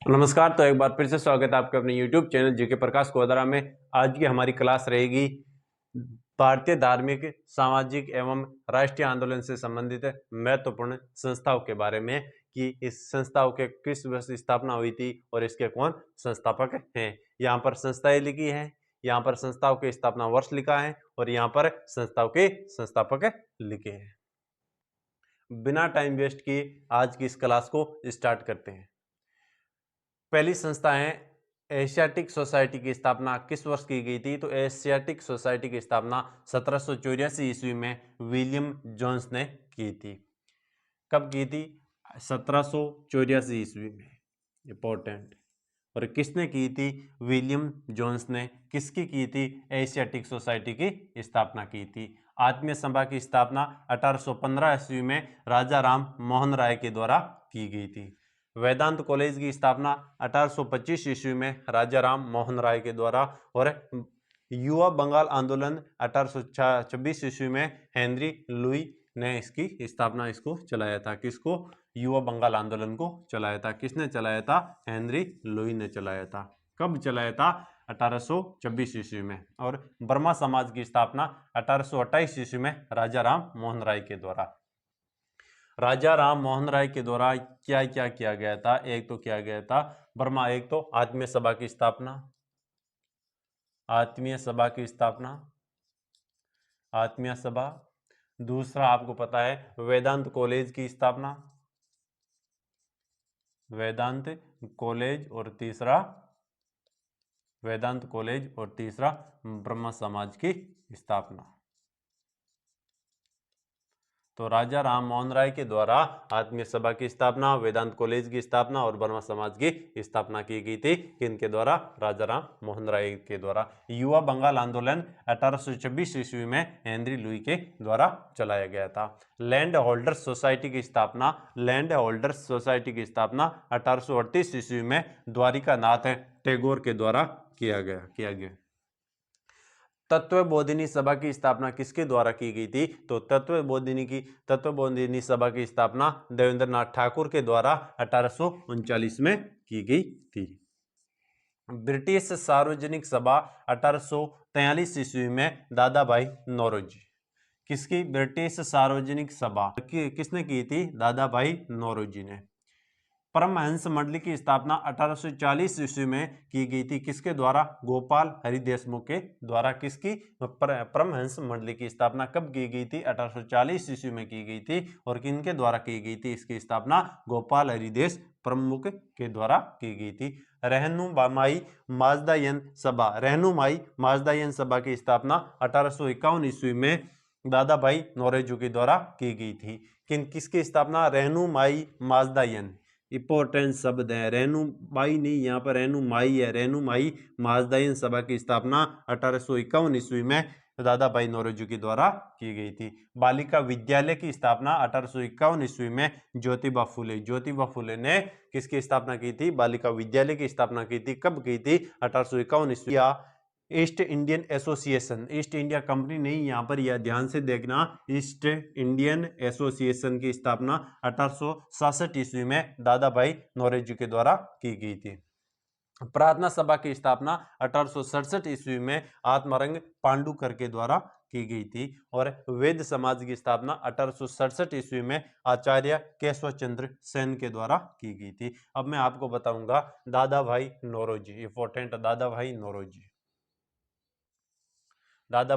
नमस्कार। तो एक बार फिर से स्वागत है आपके अपने YouTube चैनल जीके प्रकाश कोदरा में। आज की हमारी क्लास रहेगी भारतीय धार्मिक, सामाजिक एवं राष्ट्रीय आंदोलन से संबंधित महत्वपूर्ण संस्थाओं के बारे में कि इस संस्थाओं के किस वर्ष स्थापना हुई थी और इसके कौन संस्थापक हैं। यहाँ पर संस्थाएं लिखी है, यहाँ पर संस्थाओं के स्थापना वर्ष लिखा है और यहाँ पर संस्थाओं के संस्थापक लिखे हैं। बिना टाइम वेस्ट किए आज की इस क्लास को स्टार्ट करते हैं। पहली संस्था है एशियाटिक सोसाइटी की स्थापना किस वर्ष की गई थी? तो एशियाटिक सोसाइटी की स्थापना 1784 ईस्वी में विलियम जोन्स ने की थी। कब की थी? 1784 ईस्वी में। इंपॉर्टेंट। और किसने की थी? विलियम जोन्स ने। किसकी की थी? एशियाटिक सोसाइटी की स्थापना की थी। आत्मीय सभा की स्थापना 1815 ईस्वी में राजा राम मोहन राय के द्वारा की गई थी। वेदांत कॉलेज की स्थापना 1825 ईस्वी में राजा राम मोहन राय के द्वारा। और युवा बंगाल आंदोलन 1826 ईस्वी में हेनरी लुई ने इसकी स्थापना चलाया था। किसको? युवा बंगाल आंदोलन को चलाया था। किसने चलाया था? हेनरी लुई ने चलाया था। कब चलाया था? 1826 ईस्वी में। और बर्मा समाज की स्थापना 1828 ईस्वी में राजा राम मोहन राय के द्वारा। राजा राम मोहन राय के द्वारा क्या क्या किया गया था? एक तो किया गया था बर्मा, एक तो आत्मीय सभा की स्थापना, आत्मीय सभा की स्थापना, आत्मीय सभा। दूसरा आपको पता है वेदांत कॉलेज की स्थापना, वेदांत कॉलेज। और तीसरा वेदांत कॉलेज और तीसरा ब्रह्म समाज की स्थापना। तो राजा राम मोहन राय के द्वारा आत्मीय सभा की स्थापना, वेदांत कॉलेज की स्थापना और बर्मा समाज की स्थापना की गई थी। किनके द्वारा? राजा राम मोहन राय के द्वारा। युवा बंगाल आंदोलन 1826 ईस्वी में हेनरी लुई के द्वारा चलाया गया था। लैंड होल्डर्स सोसाइटी की स्थापना, लैंड होल्डर्स सोसाइटी की स्थापना 1838 ईस्वी में द्वारिका नाथ टैगोर के द्वारा किया गया। तत्वबोधिनी सभा की स्थापना किसके द्वारा की गई थी? तो तत्वबोधिनी सभा की स्थापना देवेंद्र नाथ ठाकुर के द्वारा 1839 में की गई थी। ब्रिटिश सार्वजनिक सभा 1843 ईस्वी में दादा भाई नौरोजी। किसकी? ब्रिटिश सार्वजनिक सभा किसने की थी? दादा भाई नौरोजी ने। परमहंस मंडली की स्थापना 1840 ईस्वी में की गई थी। किसके द्वारा? गोपाल हरि देशमुख के द्वारा। किसकी? परमहंस मंडली की स्थापना कब की गई थी? 1840 ईस्वी में की गई थी। और किनके द्वारा की गई थी इसकी स्थापना? गोपाल हरिदेश प्रमुख के द्वारा की गई थी। रहनुमाई माजदायन सभा, रहनुमाई माजदायन सभा की स्थापना 1851 ईस्वी में दादा भाई नौरोजी के द्वारा की गई थी। किसकी स्थापना? रहनुमाई माजदायन। इंपॉर्टेंट शब्द है, रहनुमाई नहीं, यहाँ पर रहनुमाई है। रहनुमाई माजदायन सभा की स्थापना 1851 ईस्वी में दादा भाई नौरोजी के द्वारा की गई थी। बालिका विद्यालय की स्थापना 1851 ईस्वी में ज्योतिबा फुले ने किसकी स्थापना की थी? बालिका विद्यालय की स्थापना की थी। कब की थी? 1851 ईस्वी। East Indian association, east India company नहीं, यहाँ पर यह ध्यान से देखना, ईस्ट इंडियन एसोसिएशन की स्थापना 1867 ईस्वी में दादा भाई नौरोजी के द्वारा की गई थी। प्रार्थना सभा की स्थापना 1867 ईस्वी में आत्मारंग पांडुकर के द्वारा की गई थी। और वेद समाज की स्थापना 1867 ईस्वी में आचार्य केशव चंद्र सेन के द्वारा की गई थी। अब मैं आपको बताऊंगा दादा भाई नौरोजी। इंपॉर्टेंट, दादा भाई नौरोजी। दादा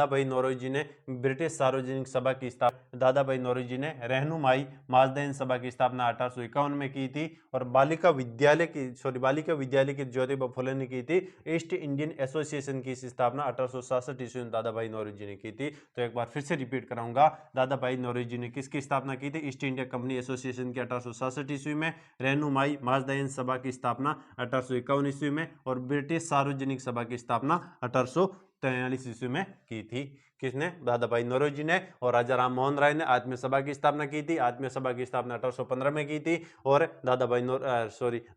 भाई नौरोजी ने ब्रिटिश सार्वजनिक सभा की स्थापना, दादा भाई नौरोजी ने रहनुमाई माजदायन सभा की स्थापना 1851 में की थी। और बालिका विद्यालय की ज्योतिबा फुले ने की थी। ईस्ट इंडियन एसोसिएशन की स्थापना 1867 ईस्वी में दादा भाई नौरोजी ने की थी। तो एक बार फिर से रिपीट कराऊंगा, दादा भाई नौरोजी ने किसकी स्थापना की थी? ईस्ट इंडिया कंपनी एसोसिएशन की 1867 ईस्वी में। रहनुमाई माजदायन सभा की स्थापना 1851 ईस्वी में। और ब्रिटिश सार्वजनिक सभा की स्थापना 1843 ईस्वी में की थी। किसने? दादा भाई नौरोजी ने। और राजा राम मोहन राय ने आत्मीय सभा की स्थापना की थी। आत्मीय सभा की स्थापना 1815 में की थी। और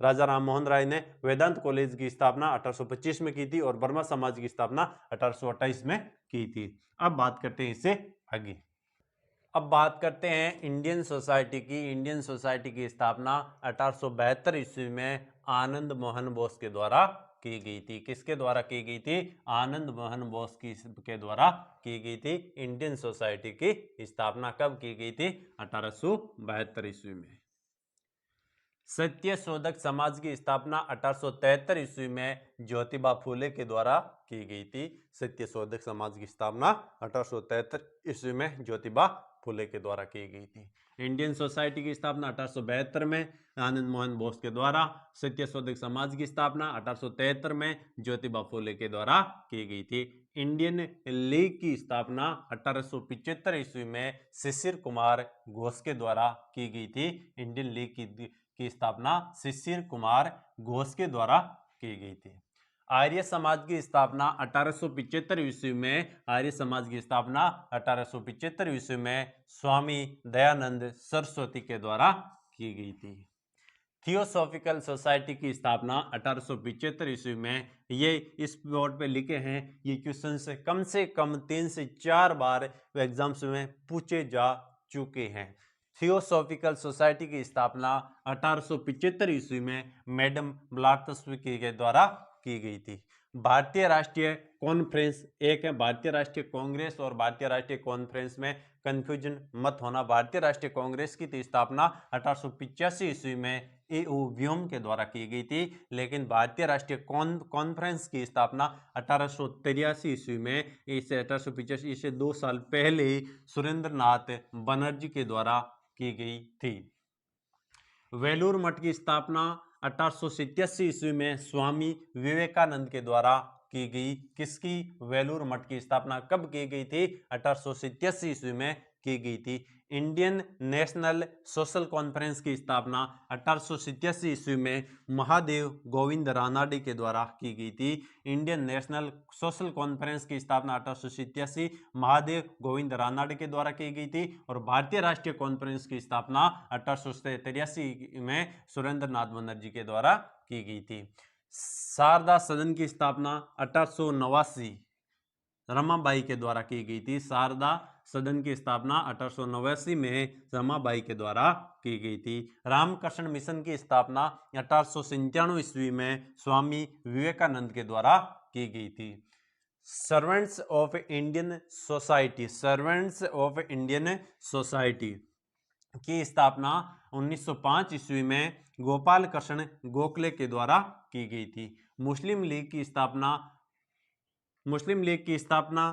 राजा राम मोहन राय ने वेदांत कॉलेज की स्थापना 1825 में की थी। और बर्मा समाज की स्थापना 1828 में की थी। अब बात करते हैं इससे आगे। अब बात करते हैं इंडियन सोसाइटी की। इंडियन सोसाइटी की स्थापना 1872 ईस्वी में आनंद मोहन बोस के द्वारा की गई थी। किसके द्वारा की गई थी? आनंद मोहन बोस के द्वारा की गई थी। इंडियन सोसाइटी की स्थापना कब की गई थी? 1872 ईस्वी में। सत्य शोधक समाज की स्थापना 1873 ईस्वी में ज्योतिबा फूले के द्वारा की गई थी। सत्य शोधक समाज की स्थापना 1873 ईस्वी में ज्योतिबा फूले के द्वारा की गई थी। इंडियन सोसाइटी की स्थापना 1872 में आनंद मोहन बोस के द्वारा। सत्य शोधक समाज की स्थापना 1873 में ज्योतिबा फूले के द्वारा की गई थी। इंडियन लीग की स्थापना 1875 ईस्वी में शिशिर कुमार घोष के द्वारा की गई थी। इंडियन लीग की स्थापना शिशिर कुमार घोष के द्वारा की गई थी। आर्य समाज की स्थापना 1875 ईस्वी में। आर्य समाज की स्थापना 1875 ईस्वी में स्वामी दयानंद सरस्वती के द्वारा की गई थी। थियोसॉफिकल सोसाइटी की स्थापना 1875 ईस्वी में। ये इस बोर्ड पे लिखे हैं, ये क्वेश्चन से कम 3 से 4 बार एग्जाम्स में पूछे जा चुके हैं। थियोसॉफिकल सोसाइटी की स्थापना 1875 ईस्वी में मैडम ब्लॉकस्पी के द्वारा की गई थी। भारतीय राष्ट्रीय कॉन्फ्रेंस, एक है भारतीय राष्ट्रीय कांग्रेस और भारतीय राष्ट्रीय कॉन्फ्रेंस में कंफ्यूजन मत होना। भारतीय राष्ट्रीय कांग्रेस की स्थापना 1885 ईस्वी में ए.ओ. व्योम के द्वारा की गई थी, लेकिन भारतीय राष्ट्रीय कॉन्फ्रेंस की स्थापना 1883 ईस्वी में। इसे 1885 से 2 साल पहले ही सुरेंद्र नाथ बनर्जी के द्वारा की गई थी। वेलूर मठ की स्थापना 1887 ईस्वी में स्वामी विवेकानंद के द्वारा की गई। किसकी? वेलूर मठ की स्थापना कब की गई थी? 1887 ईस्वी में की गई थी। इंडियन नेशनल सोशल कॉन्फ्रेंस की स्थापना 1887 ईस्वी में महादेव गोविंद रानाडे के द्वारा की गई थी। इंडियन नेशनल सोशल कॉन्फ्रेंस की स्थापना 1887 महादेव गोविंद रानाडे के द्वारा की गई थी। और भारतीय राष्ट्रीय कॉन्फ्रेंस की स्थापना 1883 में सुरेंद्र नाथ बनर्जी के द्वारा की गई थी। शारदा सदन की स्थापना 1889 रमाबाई के द्वारा की गई थी। शारदा सदन की स्थापना 1889 में रमाबाई के द्वारा की गई थी। रामकृष्ण मिशन की स्थापना 1897 ईस्वी में स्वामी विवेकानंद के द्वारा की गई थी। Servants of Indian society, servants of Indian society की स्थापना 1905 ईस्वी में गोपाल कृष्ण गोखले के द्वारा की गई थी। मुस्लिम लीग की स्थापना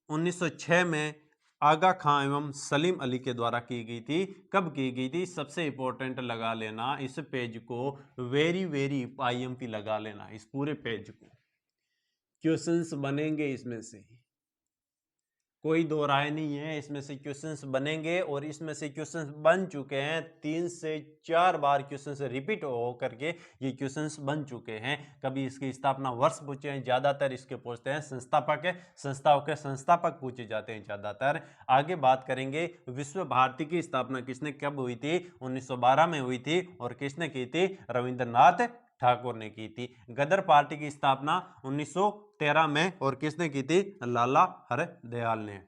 1906 में आगा खां एवं सलीम अली के द्वारा की गई थी। कब की गई थी? सबसे इंपॉर्टेंट लगा लेना इस पेज को, वेरी वेरी IMP लगा लेना इस पूरे पेज को। क्वेश्चंस बनेंगे इसमें से, कोई दो राय नहीं है, इसमें से क्वेश्चंस बनेंगे और इसमें से क्वेश्चंस बन चुके हैं। 3 से 4 बार क्वेश्चंस रिपीट हो करके ये क्वेश्चंस बन चुके हैं। कभी इसकी स्थापना वर्ष पूछे हैं, ज्यादातर इसके पूछते हैं संस्थापक है, संस्थाओं के संस्थापक पूछे जाते हैं ज्यादातर। आगे बात करेंगे विश्व भारती की स्थापना किसने कब हुई थी? 1912 में हुई थी। और किसने की थी? रविंद्रनाथ ठाकुर ने की थी। गदर पार्टी की स्थापना 1913 में और किसने की थी? लाला हरदयाल ने।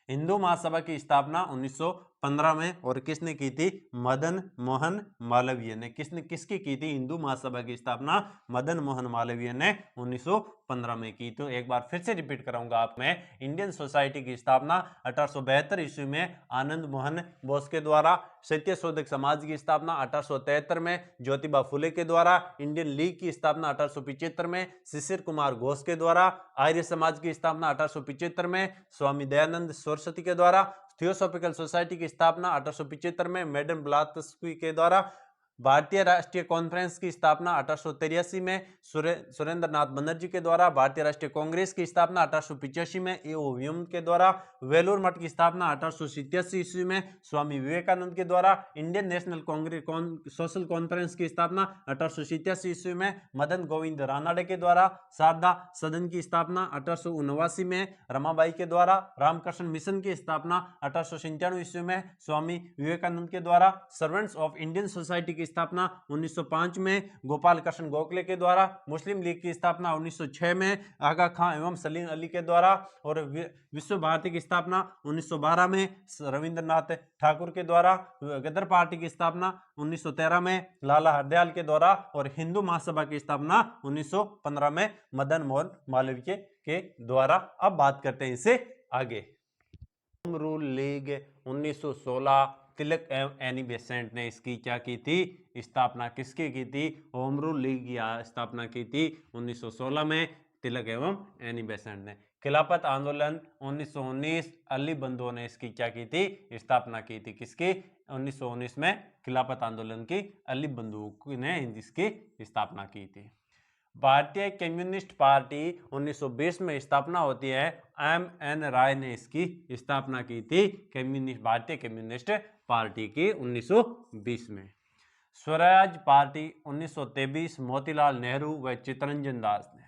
हिंदू महासभा की स्थापना 1915 में और किसने की थी? मदन मोहन मालवीय ने। किसकी की थी हिंदू महासभा की स्थापना? मदन मोहन मालवीय ने 1915 में की। तो एक बार फिर से रिपीट कराऊंगा आप मैं। इंडियन सोसाइटी की स्थापना 1872 ईस्वी में आनंद मोहन बोस के द्वारा। सत्य शोधक समाज की स्थापना 1873 में ज्योतिबा फुले के द्वारा। इंडियन लीग की स्थापना 1875 में शिशिर कुमार घोष के द्वारा। आर्य समाज की स्थापना 1875 में स्वामी दयानंद सरस्वती के द्वारा। थियोसॉफिकल सोसाइटी की स्थापना 1875 में मैडम ब्लॉकस्पी के द्वारा। भारतीय राष्ट्रीय कॉन्फ्रेंस की स्थापना 1883 में सुरेंद्र नाथ बनर्जी के द्वारा। भारतीय राष्ट्रीय कांग्रेस की स्थापना 1885 में ए.ओ. व्योम के द्वारा। वेलूर मठ की स्थापना 1887 ईस्वी में स्वामी विवेकानंद के द्वारा। इंडियन नेशनल सोशल कॉन्फ्रेंस की स्थापना 1887 ईस्वी में मदन गोविंद रानाडे के द्वारा। शारदा सदन की स्थापना 1879 में रमाबाई के द्वारा। रामकृष्ण मिशन की स्थापना 1897 ईस्वी में स्वामी विवेकानंद के द्वारा। सर्वेंट्स ऑफ इंडियन सोसाइटी की की स्थापना 1905 में गोपाल कृष्ण गोखले के द्वारा, मुस्लिम लीग की स्थापना 1906 में आगा खां एवं सलीम अली के द्वारा, और विश्व भारती की स्थापना 1912 में रविंद्रनाथ ठाकुर के द्वारा, गदर पार्टी की स्थापना 1913 में लाला हरदयाल के द्वारा, और हिंदू महासभा की स्थापना 1915 में मदन मोहन मालवीय के द्वारा। अब बात करते हैं इससे आगे। होम रूल लीग 1916, तिलक एवं एनी बेसेंट ने इसकी क्या की थी, स्थापना किसकी की थी? होम रूल लीग की स्थापना की थी 1916 में तिलक एवं एनी बेसेंट ने। खिलाफत आंदोलन 1919, अली बंधुओं ने इसकी क्या की थी, स्थापना की थी। किसकी? 1919 में खिलाफत आंदोलन की अली बंधुओं ने इसकी स्थापना की थी। भारतीय कम्युनिस्ट पार्टी 1920 में स्थापना होती है, M.N. राय ने इसकी स्थापना की थी, भारतीय कम्युनिस्ट पार्टी की 1920 में। स्वराज पार्टी 1923, मोतीलाल नेहरू व चित्तरंजन दास ने।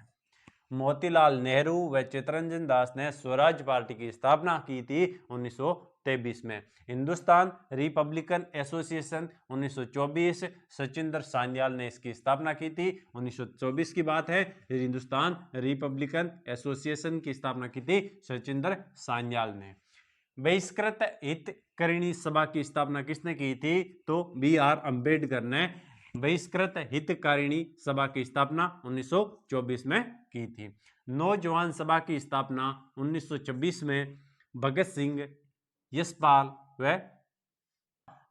मोतीलाल नेहरू व चित्तरंजन दास ने स्वराज पार्टी की स्थापना की थी 1923 में। हिंदुस्तान रिपब्लिकन एसोसिएशन 1924, सचिंदर सान्याल ने इसकी स्थापना की थी। 1924 की बात है, हिंदुस्तान रिपब्लिकन एसोसिएशन की स्थापना की थी सचिंदर सान्याल ने। बहिष्कृत हितकारिणी सभा की स्थापना किसने की थी? तो B.R. अम्बेडकर ने बहिष्कृत हितकारिणी सभा की स्थापना 1924 में की थी। नौजवान सभा की स्थापना 1926 में भगत सिंह, यशपाल व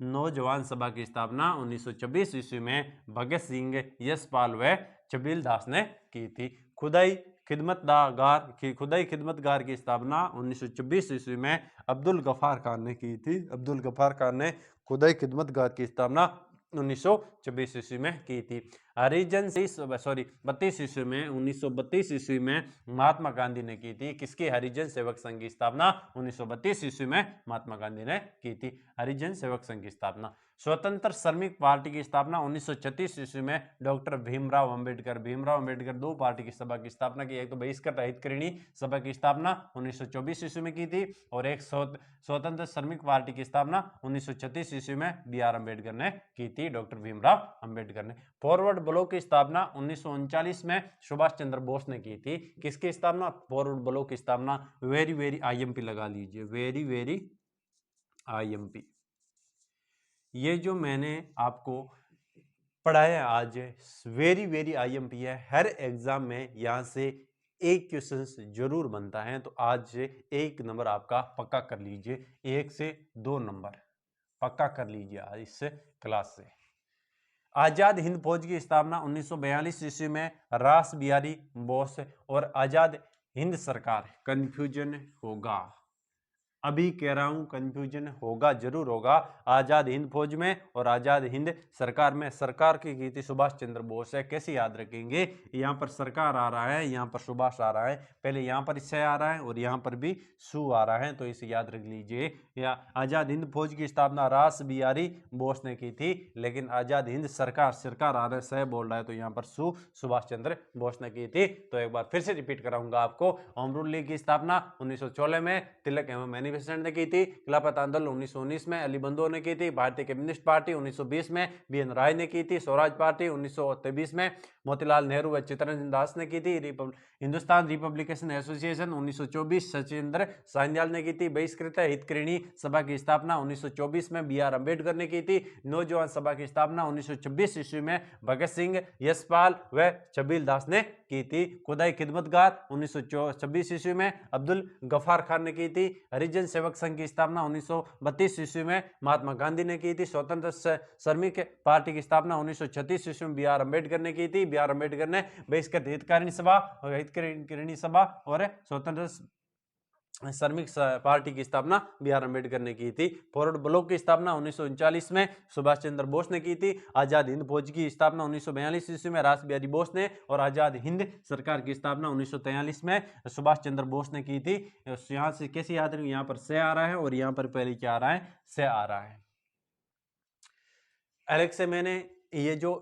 नौजवान सभा की स्थापना 1926 ईस्वी में भगत सिंह, यशपाल व छबील दास ने की थी। खुदाई खिदमतगार की स्थापना 1926 ईस्वी में अब्दुल गफ्फार खान ने की थी। अब्दुल गफ्फार खान ने खुदाई खिदमतगार की स्थापना 1926 ईस्वी में की थी। हरिजन 32 ईस्वी में 1932 ईस्वी में महात्मा गांधी ने की थी। किसकी? हरिजन सेवक संघ की स्थापना 1932 ईस्वी में महात्मा गांधी ने की थी, हरिजन सेवक संघ की स्थापना। स्वतंत्र श्रमिक पार्टी की स्थापना 1936 ईस्वी में डॉक्टर भीमराव अंबेडकर दो पार्टी की सभा की स्थापना की। एक तो बहिष्कृत हितकारिणी सभा की स्थापना 1924 ईस्वी में की थी, और एक स्वतंत्र श्रमिक पार्टी की स्थापना 1936 ईस्वी में B.R. अम्बेडकर ने की थी, डॉक्टर भीमराव अंबेडकर ने। फॉरवर्ड ब्लॉक की स्थापना 1939 में सुभाष चंद्र बोस ने की थी। किसकी स्थापना? फॉरवर्ड ब्लॉक की स्थापना। वेरी IMP लगा लीजिए, वेरी IMP। ये जो मैंने आपको पढ़ाया आज वेरी IMP है। हर एग्जाम में यहाँ से एक क्वेश्चन जरूर बनता है, तो आज से 1 नंबर आपका पक्का कर लीजिए, 1 से 2 नंबर पक्का कर लीजिए आज इस क्लास से। आजाद हिंद फौज की स्थापना 1942 ईस्वी में रास बिहारी बोस और आजाद हिंद सरकार। कंफ्यूजन होगा, अभी कह रहा हूं, कंफ्यूजन होगा, जरूर होगा। आजाद हिंद फौज में और आजाद हिंद सरकार में सरकार की थी सुभाष चंद्र बोस है। कैसे याद रखेंगे? यहाँ पर सरकार आ रहा है, यहाँ पर सुभाष आ रहा है, पहले यहाँ पर इससे आ रहा है और यहाँ पर भी सु आ रहा है, तो इसे याद रख लीजिए। या आजाद हिंद फौज की स्थापना रास बिहारी बोस ने की थी, लेकिन आजाद हिंद सरकार आ रहा है, सह बोल रहा है, तो यहाँ पर सुभाष चंद्र बोस ने की थी। तो एक बार फिर से रिपीट कराऊंगा आपको। होम रूल लीग की स्थापना 1916 में तिलक एवं मैनिफेस्टेंट ने की थी। खिलाफत आंदोलन 1919 में अली बंधुओं ने की थी। भारतीय कम्युनिस्ट पार्टी 1920 में B.N. राय ने की थी। स्वराज पार्टी 1923 में मोतीलाल नेहरू व चित्तरंजन दास ने की थी। हिंदुस्तान रिपब्लिकन एसोसिएशन 1924 सचिंद्र सान्याल ने की थी। बहिष्कृत हितकारिणी सभा की स्थापना 1924 में B.R. अम्बेडकर ने की थी। नौजवान सभा की स्थापना 1926 ईस्वी में भगत सिंह, यशपाल व छबील दास ने की थी। खुदाई खिदमतगार 1926 ईस्वी में अब्दुल गफ्फार खान ने की थी। हरिजन सेवक संघ की स्थापना 1932 ईस्वी में महात्मा गांधी ने की थी। स्वतंत्र श्रमिक पार्टी की स्थापना 1936 ईस्वी में B.R. अम्बेडकर ने की थी। B.R. अम्बेडकर ने बहिष्कृत हितकारिणी सभा और स्वतंत्र श्रमिक पार्टी की स्थापना B.R. अम्बेडकर ने की थी। फॉरवर्ड ब्लॉक की स्थापना 1939 में सुभाष चंद्र बोस ने की थी। आजाद हिंद फौज की स्थापना 1942 ईस्वी में रास बिहारी बोस ने, और आजाद हिंद सरकार की स्थापना 1943 में सुभाष चंद्र बोस ने की थी। यहाँ से कैसे याद रखेंगे? यहाँ पर से आ रहा है और यहाँ पर पहले क्या आ रहा है? से आ रहा है। अलग से मैंने ये जो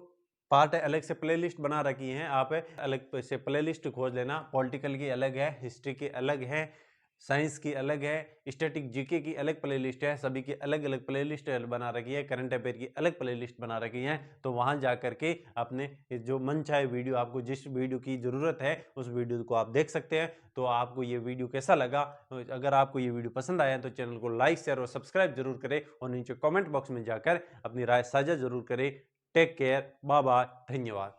पार्ट है अलग से प्लेलिस्ट बना रखी है, आप अलग से प्लेलिस्ट खोज लेना। पॉलिटिकल की अलग है, हिस्ट्री की अलग है, साइंस की अलग है, स्टैटिक जीके की अलग प्लेलिस्ट है, सभी की अलग अलग प्लेलिस्ट बना रखी है, करंट अफेयर की अलग प्लेलिस्ट बना रखी है। तो वहां जा करके अपने जो मन चाहे वीडियो, आपको जिस वीडियो की जरूरत है उस वीडियो को आप देख सकते हैं। तो आपको ये वीडियो कैसा लगा, अगर आपको ये वीडियो पसंद आया तो चैनल को लाइक शेयर और सब्सक्राइब जरूर करें और नीचे कॉमेंट बॉक्स में जाकर अपनी राय साझा जरूर करें। टेक केयर, बाय बाय, धन्यवाद।